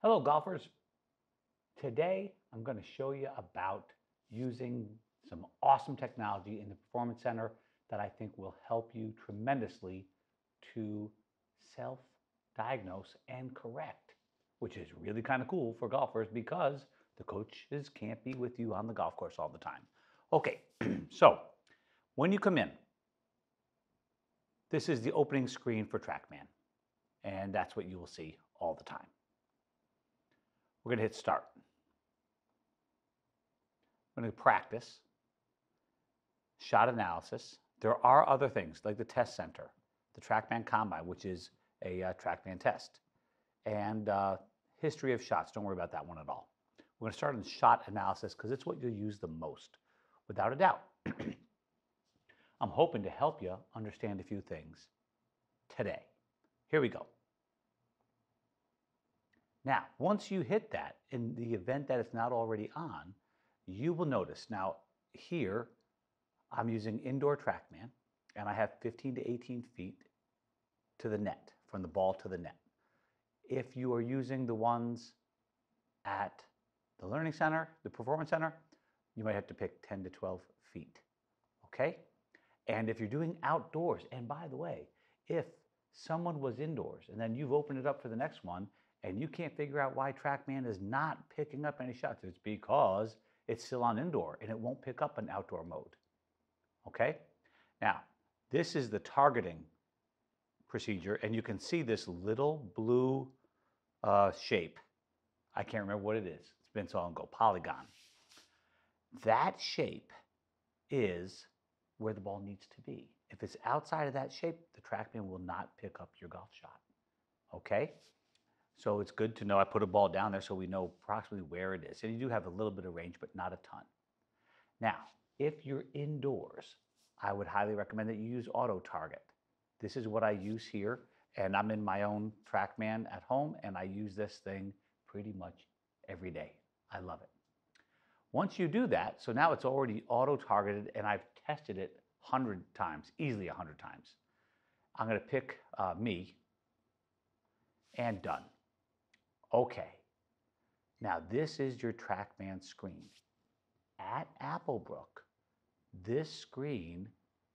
Hello golfers. Today I'm going to show you about using some awesome technology in the Performance Center that I think will help you tremendously to self-diagnose and correct, which is really kind of cool for golfers because the coaches can't be with you on the golf course all the time. Okay, so when you come in, this is the opening screen for Trackman, and that's what you will see all the time. We're going to hit start. I'm going to practice, shot analysis. There are other things like the test center, the Trackman Combine, which is a Trackman test, and history of shots. Don't worry about that one at all. We're going to start on shot analysis because it's what you'll use the most, without a doubt. I'm hoping to help you understand a few things today. Here we go. Now, once you hit that, in the event that it's not already on, you will notice. Now, here, I'm using indoor Trackman, and I have 15 to 18 feet to the net, from the ball to the net. If you are using the ones at the Learning Center, the Performance Center, you might have to pick 10 to 12 feet, okay? And if you're doing outdoors, and by the way, if someone was indoors, and then you've opened it up for the next one, and you can't figure out why Trackman is not picking up any shots, it's because it's still on indoor and it won't pick up an outdoor mode. Okay? Now, this is the targeting procedure, and you can see this little blue shape. I can't remember what it is. It's been so long ago. Polygon. That shape is where the ball needs to be. If it's outside of that shape, the Trackman will not pick up your golf shot. Okay? So it's good to know. I put a ball down there so we know approximately where it is. And you do have a little bit of range, but not a ton. Now, if you're indoors, I would highly recommend that you use auto target. This is what I use here, and I'm in my own Trackman at home, and I use this thing pretty much every day. I love it. Once you do that, so now it's already auto targeted, and I've tested it 100 times, easily 100 times. I'm going to pick me, and done. Okay, now this is your Trackman screen. At Applebrook, this screen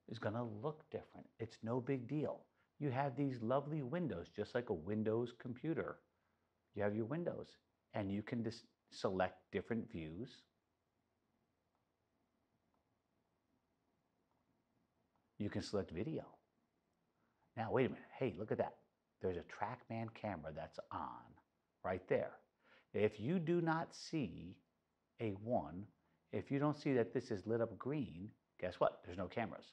is going to look different. It's no big deal. You have these lovely windows, just like a Windows computer. You have your windows, and you can just select different views. You can select video. Now, wait a minute. Hey, look at that. There's a Trackman camera that's on right there. If you do not see a 1, if you don't see that this is lit up green, guess what? There's no cameras.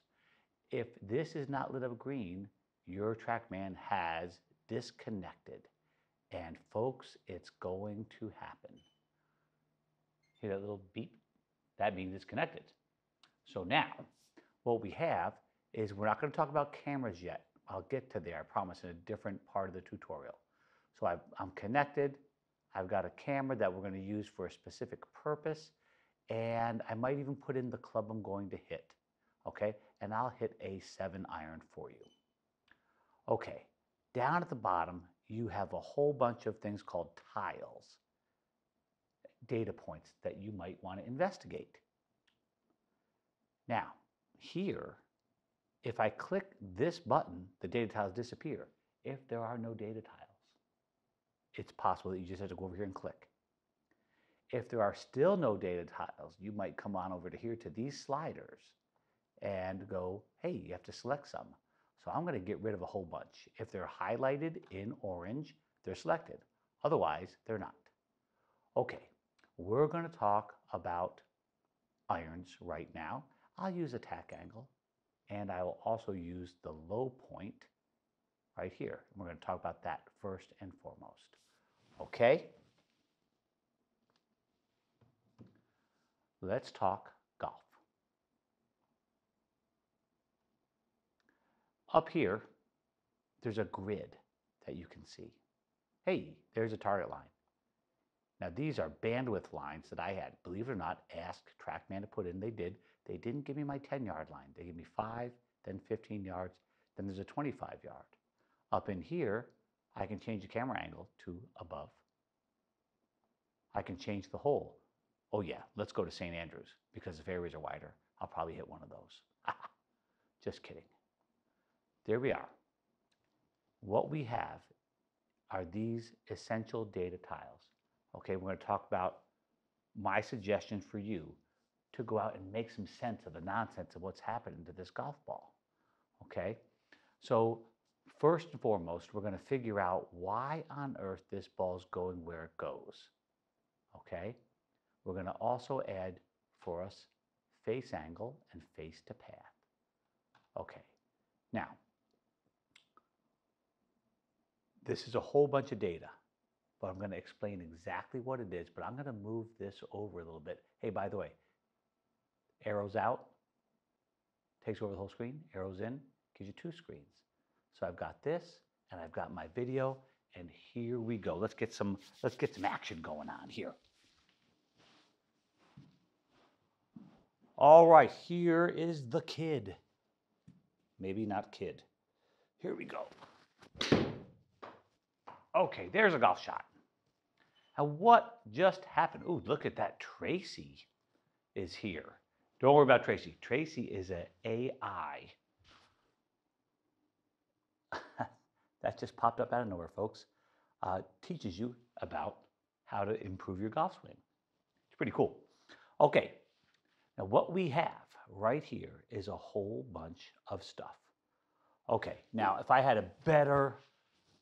If this is not lit up green, your Trackman has disconnected. And folks, it's going to happen. Hear that little beep? That means it's connected. So now, what we have is we're not going to talk about cameras yet. I'll get to there, I promise, in a different part of the tutorial. So I'm connected. I've got a camera that we're going to use for a specific purpose, and I might even put in the club I'm going to hit, okay? And I'll hit a 7-iron for you. Okay, down at the bottom, you have a whole bunch of things called tiles, data points that you might want to investigate. Now, here, if I click this button, the data tiles disappear. If there are no data tiles, it's possible that you just have to go over here and click. If there are still no data tiles, you might come on over to here to these sliders and go, hey, you have to select some. So I'm going to get rid of a whole bunch. If they're highlighted in orange, they're selected. Otherwise, they're not. Okay, we're going to talk about irons right now. I'll use attack angle, and I will also use the low point right here. We're going to talk about that first and foremost. Okay? Let's talk golf. Up here, there's a grid that you can see. Hey, there's a target line. Now, these are bandwidth lines that I had, believe it or not, asked Trackman to put in. They did. They didn't give me my 10-yard line. They gave me 5, then 15 yards, then there's a 25-yard. Up in here, I can change the camera angle to above I can change the hole. Oh yeah, let's go to St. Andrews because the fairways are wider. I'll probably hit one of those. Just kidding. There we are. What we have are these essential data tiles. Okay, we're going to talk about my suggestion for you to go out and make some sense of the nonsense of what's happening to this golf ball. Okay, so first and foremost, we're going to figure out why on earth this ball's going where it goes. Okay, we're going to also add for us face angle and face to path. Okay, now this is a whole bunch of data, but I'm going to explain exactly what it is, but I'm going to move this over a little bit. Hey, by the way, arrows out, takes over the whole screen, arrows in, gives you two screens. So I've got this, and I've got my video, and here we go. Let's get some action going on here. All right, here is the kid. Maybe not kid. Here we go. Okay, there's a golf shot. Now what just happened? Ooh, look at that. Tracy is here. Don't worry about Tracy. Tracy is an AI. That just popped up out of nowhere, folks. Teaches you about how to improve your golf swing. It's pretty cool. Okay, now what we have right here is a whole bunch of stuff. Okay, now if I had a better,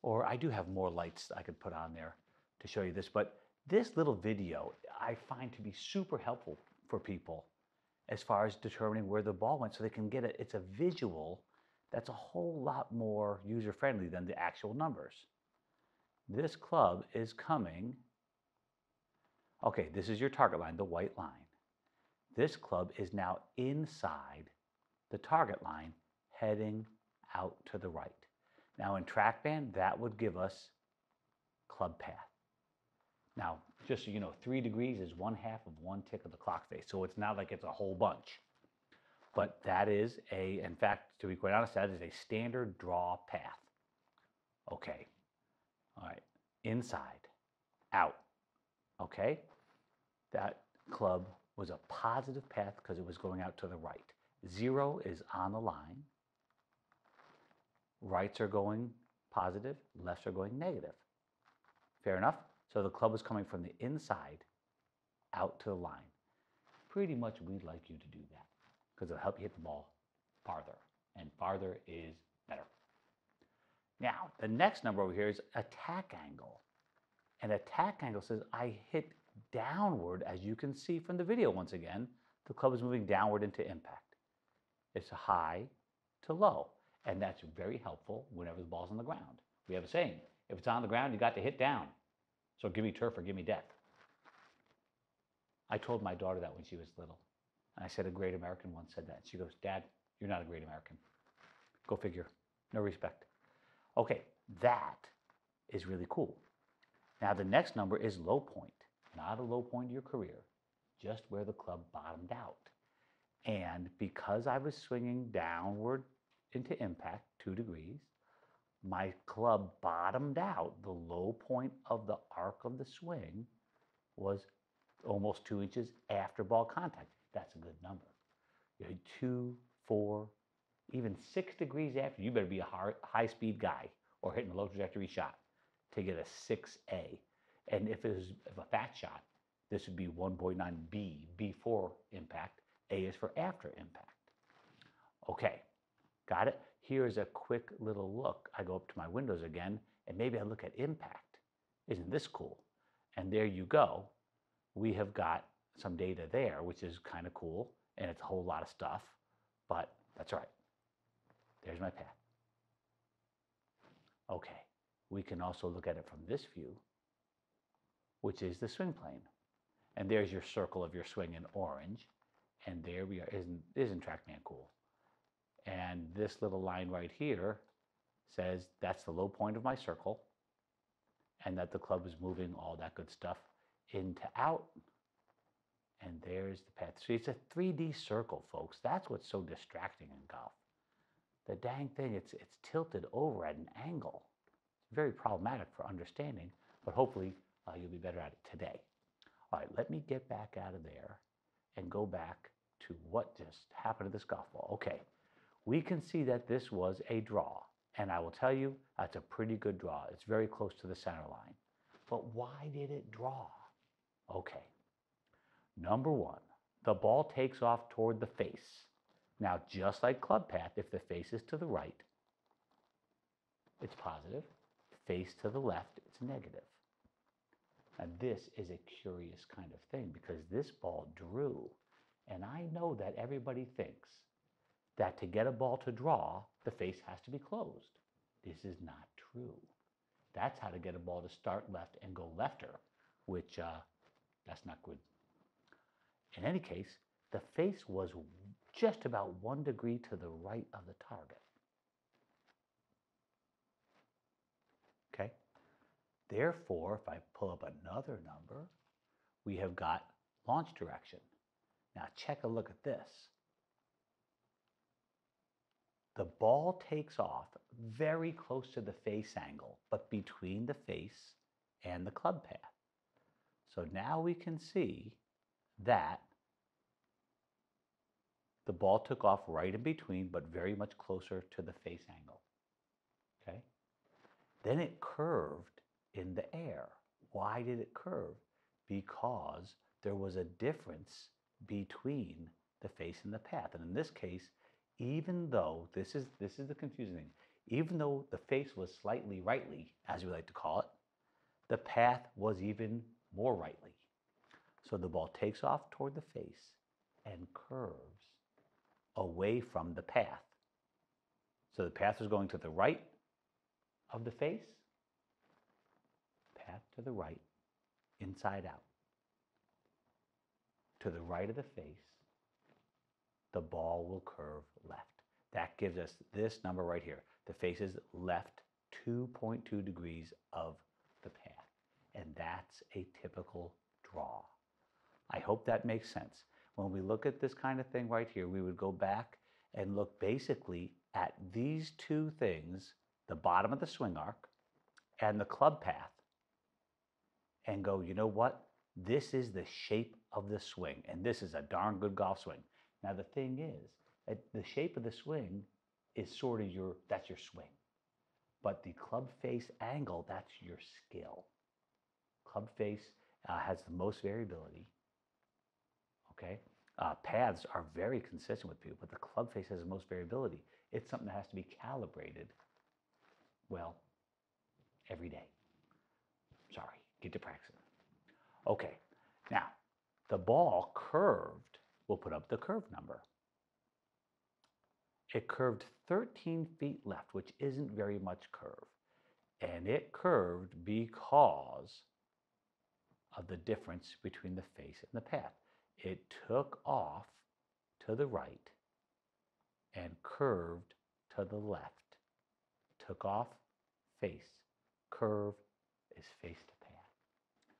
or I do have more lights I could put on there to show you this, but this little video I find to be super helpful for people as far as determining where the ball went so they can get it. It's a visual that's a whole lot more user-friendly than the actual numbers. This club is coming, okay, this is your target line, the white line. This club is now inside the target line, heading out to the right. Now in Trackman, that would give us club path. Now, just so you know, 3 degrees is 1/2 of 1 tick of the clock face, so it's not like it's a whole bunch. But that is in fact, to be quite honest, that is a standard draw path. Okay, all right, inside, out, okay? That club was a positive path because it was going out to the right. 0 is on the line. Rights are going positive, lefts are going negative. Fair enough? So the club is coming from the inside out to the line. Pretty much we'd like you to do that because it'll help you hit the ball farther, and farther is better. Now, the next number over here is attack angle. And attack angle says I hit downward, as you can see from the video once again, the club is moving downward into impact. It's high to low, and that's very helpful whenever the ball's on the ground. We have a saying, if it's on the ground, you got to hit down. So give me turf or give me death. I told my daughter that when she was little. And I said a great American once said that. She goes, Dad, you're not a great American. Go figure. No respect. Okay, that is really cool. Now the next number is low point. Not a low point in your career, just where the club bottomed out. And because I was swinging downward into impact, 2 degrees, my club bottomed out. The low point of the arc of the swing was almost 2 inches after ball contact. That's a good number. You're 2, 4, even 6 degrees after. You better be a high-speed guy or hitting a low trajectory shot to get a 6A. And if it was a fat shot, this would be 1.9B, before impact. A is for after impact. Okay, got it? Here's a quick little look. I go up to my windows again, and maybe I look at impact. Isn't this cool? And there you go. We have got some data there, which is kind of cool, and it's a whole lot of stuff, but that's all right. There's my path. Okay, we can also look at it from this view, which is the swing plane. And there's your circle of your swing in orange. And there we are. Isn't Trackman cool? And this little line right here says that's the low point of my circle, and that the club is moving all that good stuff into out. And there's the path. So it's a 3D circle, folks. That's what's so distracting in golf. The dang thing, it's tilted over at an angle. It's very problematic for understanding, but hopefully you'll be better at it today. All right, let me get back out of there and go back to what just happened to this golf ball. Okay, we can see that this was a draw. And I will tell you, that's a pretty good draw. It's very close to the center line. But why did it draw? Okay, number one, the ball takes off toward the face. Now, just like club path, if the face is to the right, it's positive. Face to the left, it's negative. And this is a curious kind of thing because this ball drew. And I know that everybody thinks that to get a ball to draw, the face has to be closed. This is not true. That's how to get a ball to start left and go lefter, which that's not good. In any case, the face was just about 1 degree to the right of the target. Okay? Therefore, if I pull up another number, we have got launch direction. Now check a look at this. The ball takes off very close to the face angle, but between the face and the club path. So now we can see that the ball took off right in between, but very much closer to the face angle. Okay? Then it curved in the air. Why did it curve? Because there was a difference between the face and the path. And in this case, even though, this is the confusing thing, even though the face was slightly rightly, as we like to call it, the path was even more rightly. So the ball takes off toward the face and curves away from the path. So the path was going to the right of the face, path to the right, inside out. To the right of the face, the ball will curve left. That gives us this number right here. The face is left 2.2 degrees of the path. And that's a typical draw. I hope that makes sense. When we look at this kind of thing right here, we would go back and look basically at these two things, the bottom of the swing arc and the club path, and go, you know what? This is the shape of the swing, and this is a darn good golf swing. Now the thing is, the shape of the swing is sort of that's your swing. But the club face angle, that's your skill. Club face has the most variability. Okay? Paths are very consistent with people, but the club face has the most variability. It's something that has to be calibrated, well, every day. Sorry, get to practicing. Okay, now, the ball curved, we'll put up the curve number. It curved 13 feet left, which isn't very much curve. And it curved because of the difference between the face and the path. It took off to the right and curved to the left. Took off, face. Curve is face to path.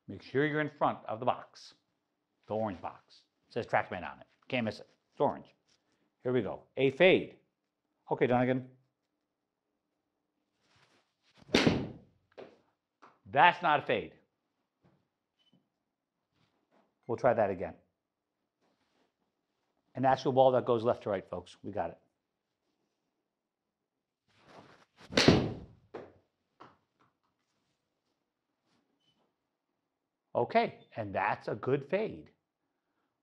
Make sure you're in front of the box, the orange box. It says Trackman on it. Can't miss it. It's orange. Here we go. A fade. Okay, Dunigan. That's not a fade. We'll try that again. An actual ball that goes left to right, folks. We got it. Okay, and that's a good fade.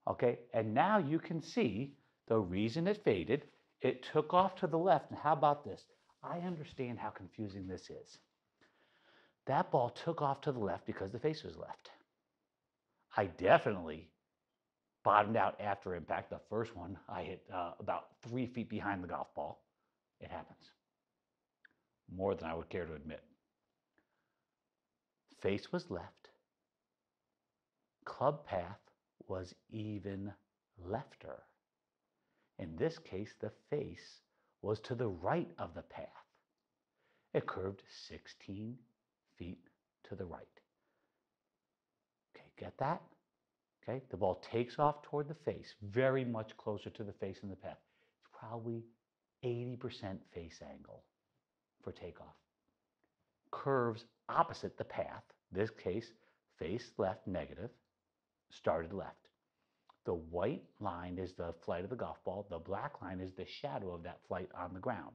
Okay, and now you can see the reason it faded. It took off to the left. And how about this? I understand how confusing this is. That ball took off to the left because the face was left. I definitely bottomed out after impact. The first one I hit about 3 feet behind the golf ball. It happens. More than I would care to admit. Face was left. Club path was even lefter. In this case, the face was to the right of the path. It curved 16 feet to the right. Okay, get that? Okay, the ball takes off toward the face, very much closer to the face than the path. It's probably 80% face angle for takeoff. Curves opposite the path, this case, face left negative, started left. The white line is the flight of the golf ball. The black line is the shadow of that flight on the ground.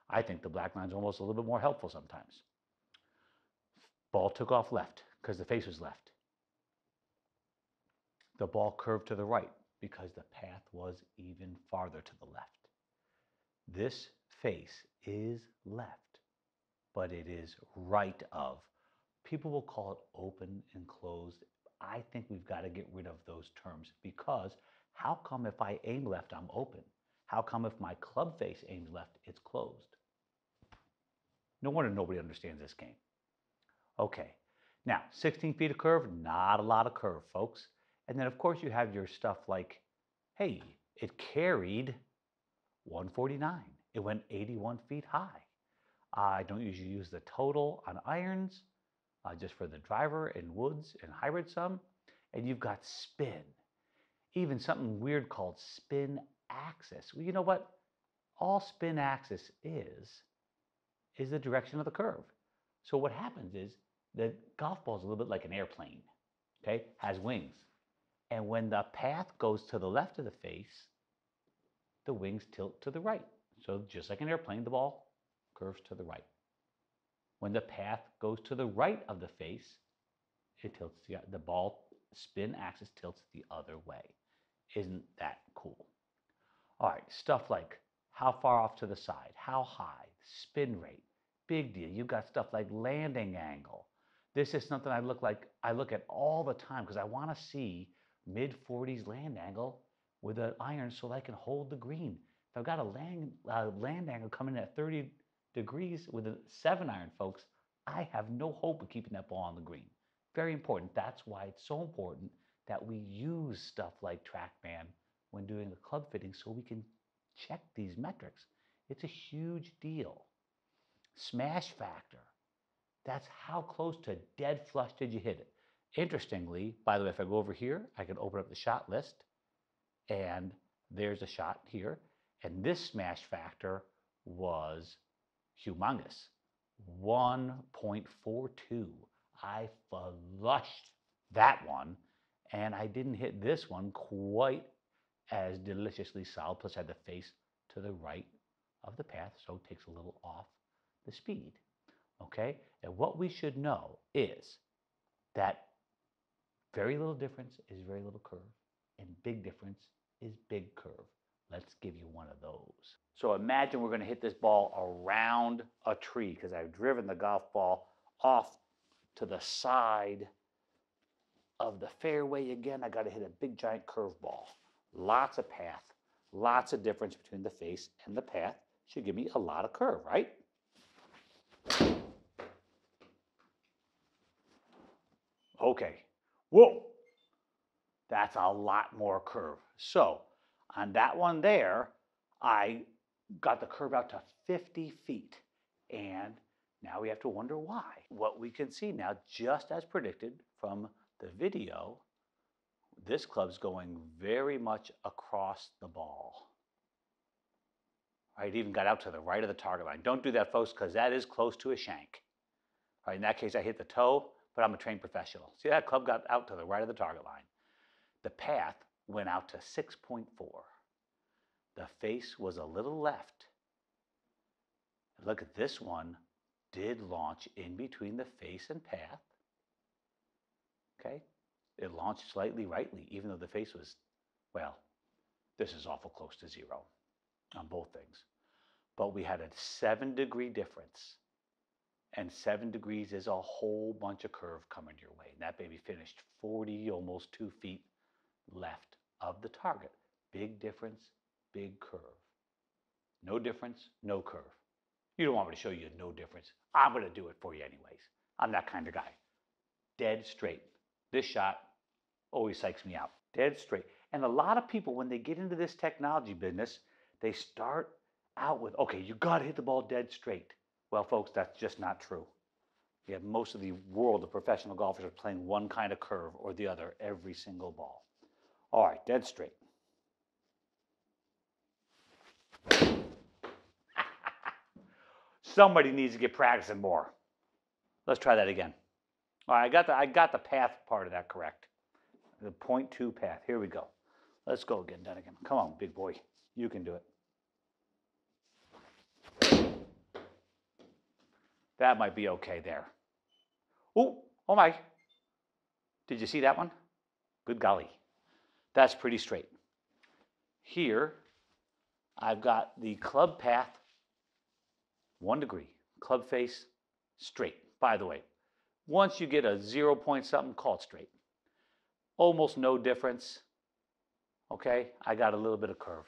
I think the black line is almost a little bit more helpful sometimes. Ball took off left because the face was left. The ball curved to the right because the path was even farther to the left. This face is left, but it is right of. People will call it open and closed. I think we've got to get rid of those terms, because how come if I aim left, I'm open? How come if my club face aims left, it's closed? No wonder nobody understands this game. Okay, now 16 feet of curve, not a lot of curve, folks. And then of course you have your stuff like, hey, it carried 149. It went 81 feet high. I don't usually use the total on irons, just for the driver and woods and hybrid some. And you've got spin, even something weird called spin axis. Well, you know what? All spin axis is the direction of the curve. So what happens is the golf ball is a little bit like an airplane, okay? Has wings. And when the path goes to the left of the face, the wings tilt to the right. So just like an airplane, the ball curves to the right. When the path goes to the right of the face, it tilts the ball spin axis tilts the other way. Isn't that cool? All right, stuff like how far off to the side, how high, spin rate, big deal. You've got stuff like landing angle. This is something I look at all the time because I want to see mid-40s land angle with an iron so I can hold the green. If I've got a land angle coming in at 30 degrees with a 7-iron, folks, I have no hope of keeping that ball on the green. Very important. That's why it's so important that we use stuff like Trackman when doing a club fitting so we can check these metrics. It's a huge deal. Smash factor. That's how close to dead flush did you hit it. Interestingly, by the way, if I go over here, I can open up the shot list, and there's a shot here. And this smash factor was humongous, 1.42. I flushed that one, and I didn't hit this one quite as deliciously solid, plus I had the face to the right of the path, so it takes a little off the speed, okay? And what we should know is that very little difference is very little curve, and big difference is big curve. Let's give you one of those. So imagine we're going to hit this ball around a tree because I've driven the golf ball off to the side of the fairway again. I got to hit a big giant curve ball. Lots of path, lots of difference between the face and the path. Should give me a lot of curve, right? Okay. Whoa. That's a lot more curve. So on that one there, I got the curve out to 50 feet. And now we have to wonder why. What we can see now, just as predicted from the video, this club's going very much across the ball. All right, it even got out to the right of the target line. Don't do that, folks, because that is close to a shank. All right, in that case, I hit the toe, but I'm a trained professional. See, that club got out to the right of the target line. The path went out to 6.4. The face was a little left. Look at this one, did launch in between the face and path. Okay, it launched slightly rightly, even though the face was, well, this is awful close to zero on both things. But we had a 7-degree difference. And 7 degrees is a whole bunch of curve coming your way. And that baby finished 40, almost 2 feet left of the target. Big difference, big curve. No difference, no curve. You don't want me to show you no difference. I'm going to do it for you anyways. I'm that kind of guy. Dead straight. This shot always psychs me out. Dead straight. And a lot of people, when they get into this technology business, they start out with, okay, you got to hit the ball dead straight. Well, folks, that's just not true. You have most of the world of professional golfers are playing one kind of curve or the other every single ball. All right, dead straight. Somebody needs to get practicing more. Let's try that again. All right, I got the path part of that correct. the 0.2 path. Here we go. Let's go again, Dunigan. Come on, big boy. You can do it. That might be okay there. Ooh, oh my. Did you see that one? Good golly. That's pretty straight. Here, I've got the club path, 1 degree. Club face, straight. By the way, once you get a 0 point something, call it straight. Almost no difference. Okay, I got a little bit of curve.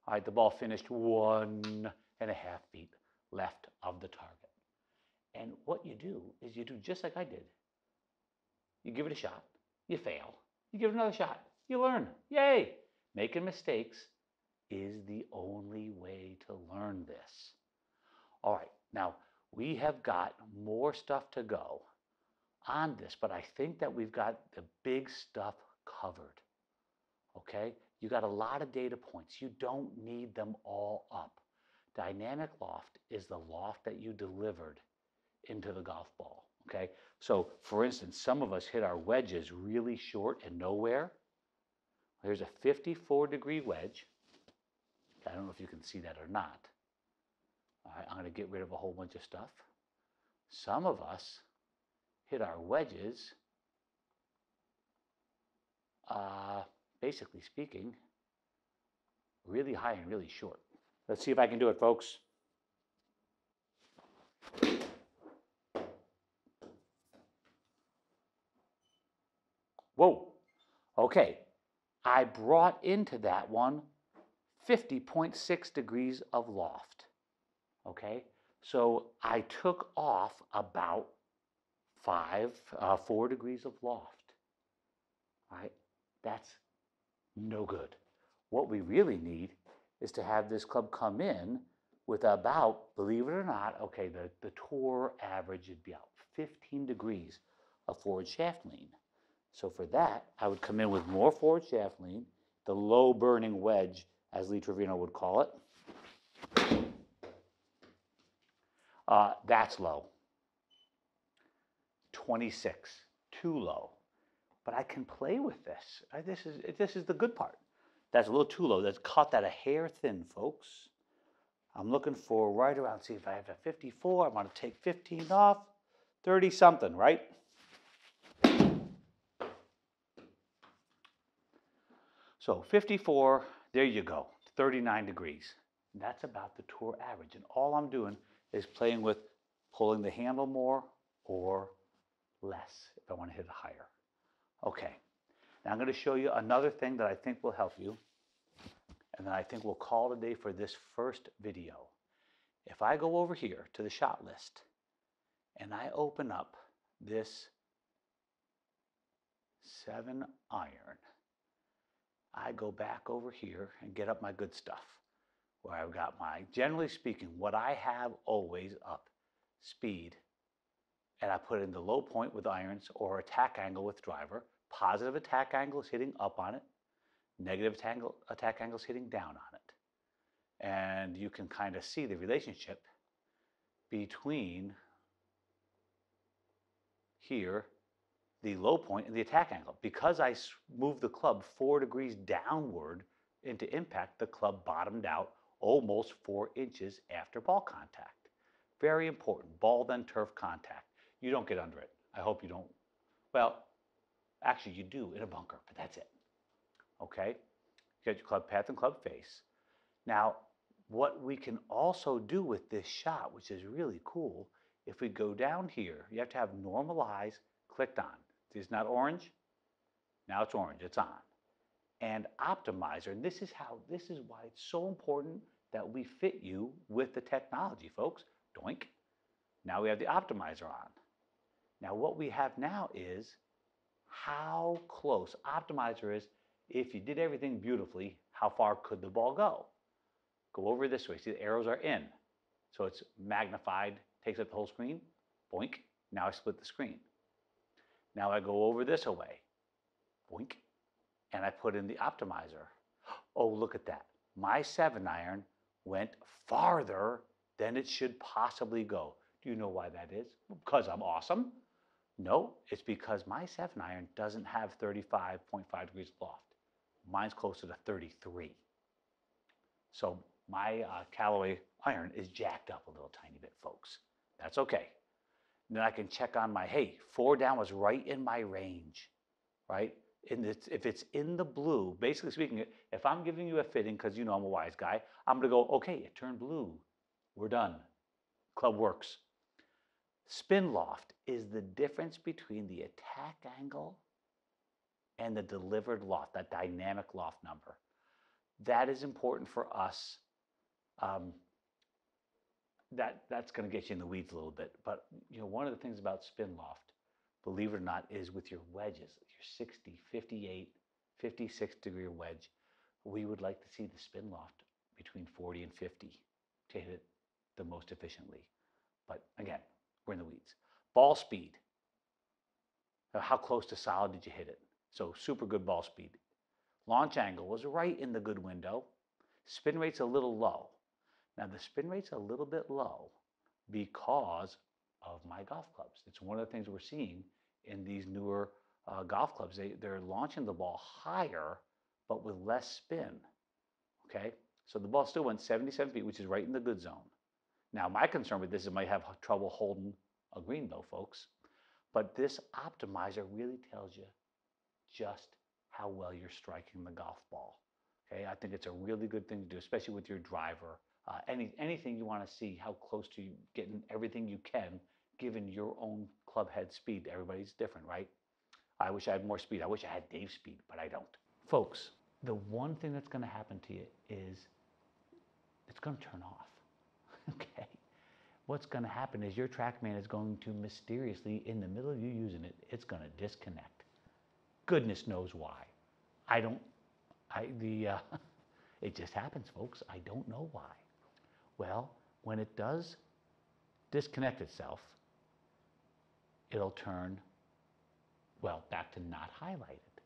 All right, the ball finished 1.5 feet left of the target. And what you do is you do just like I did. You give it a shot, you fail. You give it another shot, you learn. Yay! Making mistakes is the only way to learn this. All right, now we have got more stuff to go on this, but I think that we've got the big stuff covered. Okay? You got a lot of data points. You don't need them all up. Dynamic loft is the loft that you delivered into the golf ball. Okay? So, for instance, some of us hit our wedges really short and nowhere. Here's a 54-degree wedge. I don't know if you can see that or not. All right, I'm going to get rid of a whole bunch of stuff. Some of us hit our wedges, basically speaking, really high and really short. Let's see if I can do it, folks. Whoa. Okay. I brought into that one 50.6 degrees of loft. Okay? So I took off about 4 degrees of loft. All right? That's no good. What we really need is to have this club come in with about, believe it or not, okay, the tour average would be out 15 degrees of forward shaft lean. So for that, I would come in with more forward shaft lean, the low burning wedge, as Lee Trevino would call it. That's low. 26, too low. But I can play with this. This is the good part. That's a little too low. That's caught that a hair thin, folks. I'm looking for right around, see if I have a 54. I'm going to take 15 off. 30 something, right? So 54, there you go, 39 degrees. And that's about the tour average. And all I'm doing is playing with pulling the handle more or less if I want to hit it higher. Okay, now I'm going to show you another thing that I think will help you. And then I think we'll call it a day for this first video. If I go over here to the shot list and I open up this 7 iron, I go back over here and get up my good stuff where I've got my, generally speaking, what I have always up, speed, and I put in the low point with irons or attack angle with driver. Positive attack angle is hitting up on it. Negative attack angle is hitting down on it. And you can kind of see the relationship between here, the low point and the attack angle. Because I moved the club 4 degrees downward into impact, the club bottomed out almost 4 inches after ball contact. Very important, ball then turf contact. You don't get under it. I hope you don't. Well, actually you do in a bunker, but that's it. Okay? You got your club path and club face. Now, what we can also do with this shot, which is really cool, if we go down here, you have to have normalize clicked on. It's not orange. Now it's orange. It's on. And optimizer. And this is why it's so important that we fit you with the technology, folks. Doink. Now we have the optimizer on. Now what we have now is how close. Optimizer is if you did everything beautifully, how far could the ball go? Go over this way. See, the arrows are in. So it's magnified, takes up the whole screen. Boink. Now I split the screen. Now I go over this away. Boink. And I put in the optimizer. Oh, look at that. My 7 iron went farther than it should possibly go. Do you know why that is? Because I'm awesome. No, it's because my 7-iron doesn't have 35.5 degrees loft. Mine's closer to 33. So my Callaway iron is jacked up a little tiny bit, folks. That's okay. Then I can check on my, hey, 4 down was right in my range, right? And if it's in the blue, basically speaking, if I'm giving you a fitting, because you know I'm a wise guy, I'm going to go, okay, it turned blue. We're done. Club works. Spin loft is the difference between the attack angle and the delivered loft, that dynamic loft number. That is important for us. That's going to get you in the weeds a little bit. But you know, one of the things about spin loft, believe it or not, is with your wedges, your 60, 58, 56 degree wedge, we would like to see the spin loft between 40 and 50 to hit it the most efficiently. But again, we're in the weeds. Ball speed. How close to solid did you hit it? So super good ball speed. Launch angle was right in the good window. Spin rate's a little low. Now the spin rate's a little bit low because of my golf clubs. It's one of the things we're seeing in these newer golf clubs. They're launching the ball higher, but with less spin. Okay, so the ball still went 77 feet, which is right in the good zone. Now my concern with this is it might have trouble holding a green though, folks. But this optimizer really tells you just how well you're striking the golf ball. Okay, I think it's a really good thing to do, especially with your driver. Anything you want to see how close to getting everything you can, given your own club head speed. Everybody's different, right? I wish I had more speed. I wish I had Dave's speed, but I don't. Folks, the one thing that's going to happen to you is it's going to turn off. Okay? What's going to happen is your Trackman is going to mysteriously, in the middle of you using it, it's going to disconnect. Goodness knows why. It just happens, folks. I don't know why. Well, when it does disconnect itself, it'll turn, well, back to not highlighted.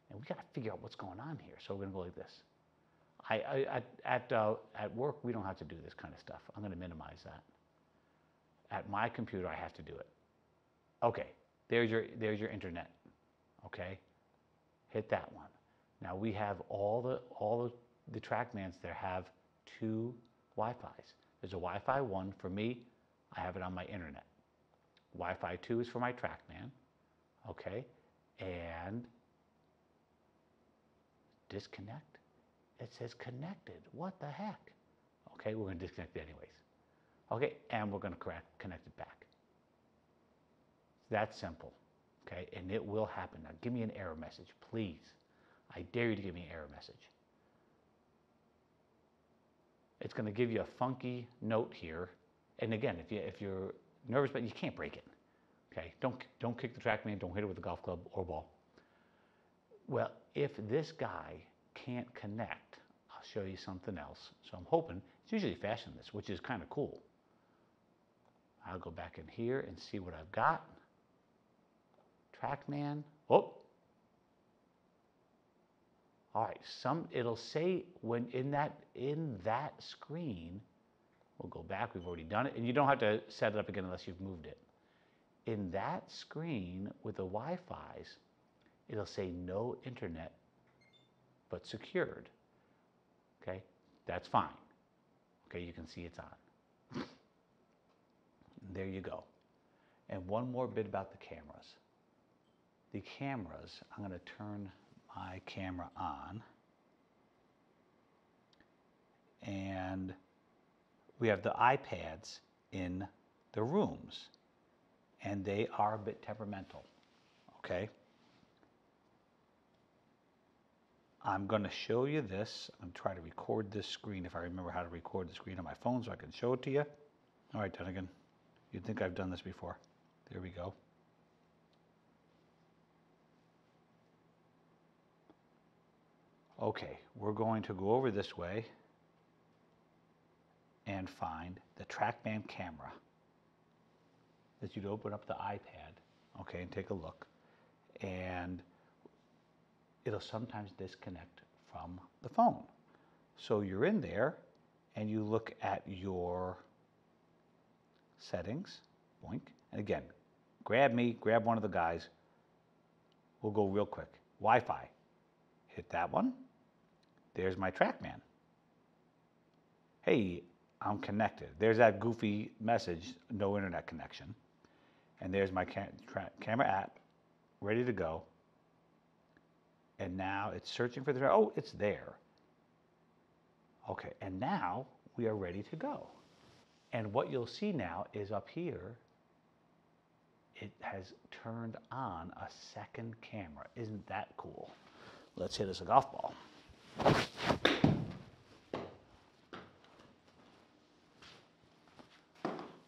And we got to figure out what's going on here. So we're going to go like this. At work, we don't have to do this kind of stuff. I'm going to minimize that. At my computer, I have to do it. Okay, there's your internet. Okay, hit that one. Now we have all the Trackmans there have 2 Wi-Fis. There's a Wi-Fi 1 for me. I have it on my internet. Wi-Fi 2 is for my Trackman. Okay, and disconnect. It says connected. What the heck? Okay, we're going to disconnect it anyways. Okay, and we're going to connect it back. It's that simple. Okay, and it will happen. Now give me an error message, please. I dare you to give me an error message. It's going to give you a funky note here. And again, if you're nervous, but you can't break it. Okay, don't kick the Trackman, don't hit it with a golf club or ball. Well, if this guy can't connect, I'll show you something else. So I'm hoping, it's usually faster than this, which is kind of cool. I'll go back in here and see what I've got. Trackman, oh. All right, it'll say when in that screen, we'll go back, we've already done it, and you don't have to set it up again unless you've moved it. In that screen with the Wi-Fi's, it'll say no internet, but secured. Okay, that's fine. Okay, you can see it's on. There you go. And one more bit about the cameras. The cameras, I'm going to turn my camera on. And we have the iPads in the rooms. And they are a bit temperamental. Okay? I'm going to show you this. I'm going to try to record this screen if I remember how to record the screen on my phone so I can show it to you. All right, Dunigan. You'd think I've done this before. There we go. Okay, we're going to go over this way and find the Trackman camera. That you'd open up the iPad, okay, and take a look. And it'll sometimes disconnect from the phone. So you're in there and you look at your settings, boink, and again, grab me, grab one of the guys. We'll go real quick. Wi-Fi. Hit that one. There's my Trackman. Hey, I'm connected. There's that goofy message, no internet connection. And there's my camera app, ready to go. And now it's searching for the, oh, it's there. Okay, and now we are ready to go. And what you'll see now is up here, it has turned on a second camera. Isn't that cool? Let's hit us a golf ball.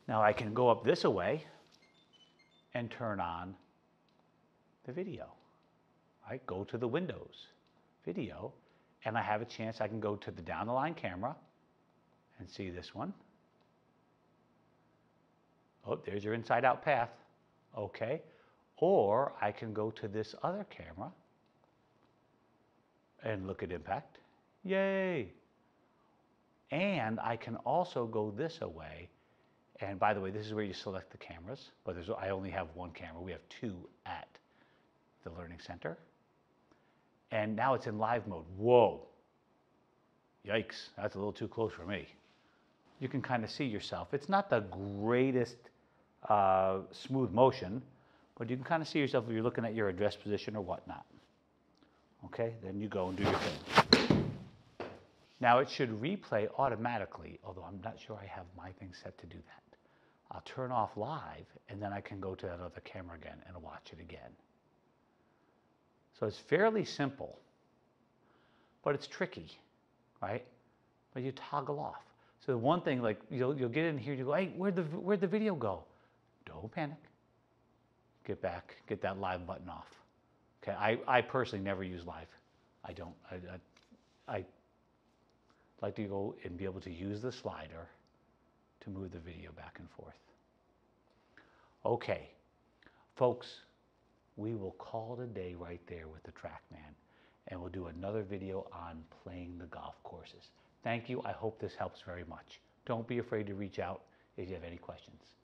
Now I can go up this away and turn on the video. I go to the Windows video, and I have a chance I can go to the down the line camera and see this one. Oh, there's your inside out path. Okay. Or I can go to this other camera and look at impact. Yay. And I can also go this away. And by the way, this is where you select the cameras, but I only have one camera. We have two at the Learning Center. And now it's in live mode. Whoa. Yikes, that's a little too close for me. You can kind of see yourself. It's not the greatest smooth motion, but you can kind of see yourself if you're looking at your address position or whatnot. Okay, then you go and do your thing. Now it should replay automatically, although I'm not sure I have my thing set to do that. I'll turn off live, and then I can go to that other camera again and watch it again. So it's fairly simple, but it's tricky, right? But you toggle off. So the one thing, like you'll get in here, you go, hey, where'd the video go? Don't panic. Get back, get that live button off. Okay, I personally never use live. I don't. I like to go and be able to use the slider to move the video back and forth. Okay, folks, we will call it a day right there with the Trackman, and we'll do another video on playing the golf courses. Thank you. I hope this helps very much. Don't be afraid to reach out if you have any questions.